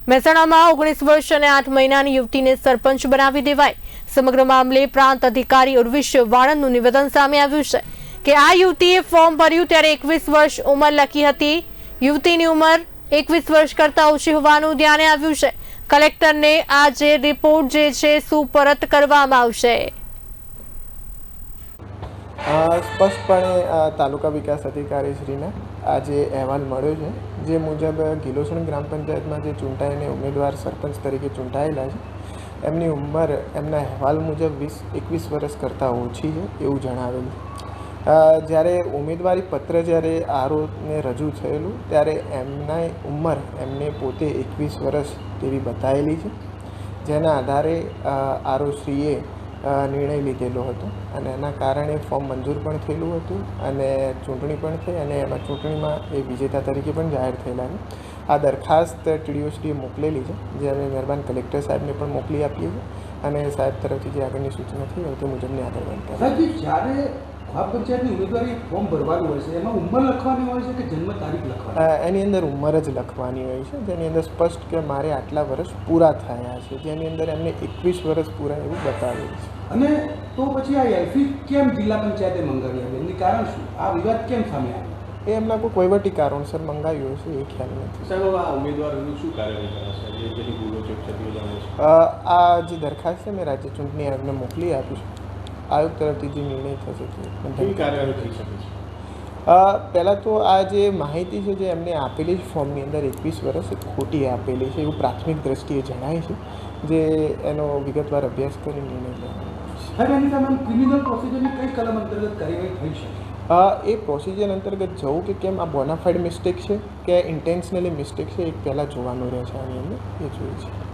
મહેસાણામાં 19 વર્ષ અને 8 મહિનાની યુવતીને સરપંચ બનાવી દેવાઈ। સમગ્ર મામલે પ્રાંત અધિકારી ઉર્વિશ વાણંદનું નિવેદન સામે આવ્યું છે કે આ યુવતીએ ફોર્મ ભર્યું ત્યારે 21 વર્ષ ઉંમર લખી હતી। યુવતીની ઉંમર 21 વર્ષ કરતા ઓછી હોવાનું ધ્યાને આવ્યું છે। કલેક્ટરને આ જે રિપોર્ટ જે છે સુપરત કરવામાં આવશે। સ્પષ્ટપણે તાલુકા વિકાસ અધિકારી શ્રીને આજે અહેવાલ મળ્યો છે, જે મુજબ ગિલોસણ ગ્રામ પંચાયતમાં જે ચૂંટાઈને ઉમેદવાર સરપંચ તરીકે ચૂંટાયેલા છે, એમની ઉંમર એમના અહેવાલ મુજબ 21 વર્ષ કરતાં ઓછી છે એવું જણાવેલું। જ્યારે ઉમેદવારી પત્ર જ્યારે આરોને રજૂ થયેલું ત્યારે એમના ઉંમર એમને પોતે 21 વર્ષ તેવી બતાવેલી છે, જેના આધારે આરોશ્રીએ નિર્ણય લીધેલો હતો અને એના કારણે ફોર્મ મંજૂર પણ થયેલું હતું અને ચૂંટણી પણ થઈ અને એમાં ચૂંટણીમાં એ વિજેતા તરીકે પણ જાહેર થયેલા છે। આ દરખાસ્ત ટીડીઓશ્રીએ મોકલેલી છે, જે અમે મહેરબાન કલેક્ટર સાહેબને પણ મોકલી આપીએ છીએ અને સાહેબ તરફથી જે આગળની સૂચના થઈ હોય તે મુજબની આગળ બનતા। જ્યારે ગ્રામ પંચાયતની ઉમેદવારી ફોર્મ ભરવાનું હોય છે, એમાં ઉંમર લખવાની હોય છે કે જન્મ તારીખ લખવાની? એની અંદર ઉંમર જ લખવાની હોય છે, જેની અંદર સ્પષ્ટ કે મારે આટલા વર્ષ પૂરા થયા છે, જેની અંદર એમને 21 વર્ષ પૂરા એવું બતાવેલું છે। અને તો પછી આ એલફી કેમ જિલ્લા પંચાયતે મંગાવી હતી, એનું કારણ શું? આ વિવાદ કેમ સામે આવ્યો? એ એમના કોઈ વહીવટી કારણસર મંગાવ્યું હશે, એ ખ્યાલ નથી। સાહેબ, આ ઉમેદવારનું શું કાર્યવાહી કરાશે, જેની ભૂલો ચૂક થતી હોય? આ જે દરખાસ્ત છે મેં રાજ્ય ચૂંટણી આયોગને મોકલી આપી છે। આયોગ તરફથી જે નિર્ણય થશે તે કાર્યવાહી થઈ શકે છે। પહેલાં તો આ જે માહિતી છે જે એમને આપેલી છે ફોર્મની અંદર 21 વર્ષ ખોટી આપેલી છે એવું પ્રાથમિક દ્રષ્ટિએ જણાય છે, જે એનો વિગતવાર અભ્યાસ કરી નિર્ણય લેવાનો છે। સાહેબ, એની સામે ક્રિમિનલ પ્રોસિજરની કઈ કલમ અંતર્ગત કાર્યવાહી થઈ શકે? એ પ્રોસિજર અંતર્ગત જવું કે કેમ આ બોનાફાઇડ મિસ્ટેક છે કે ઇન્ટેન્શનલી મિસ્ટેક છે, એ પહેલાં જોવાનું રહે છે, આની અંદર એ જોઈએ છે।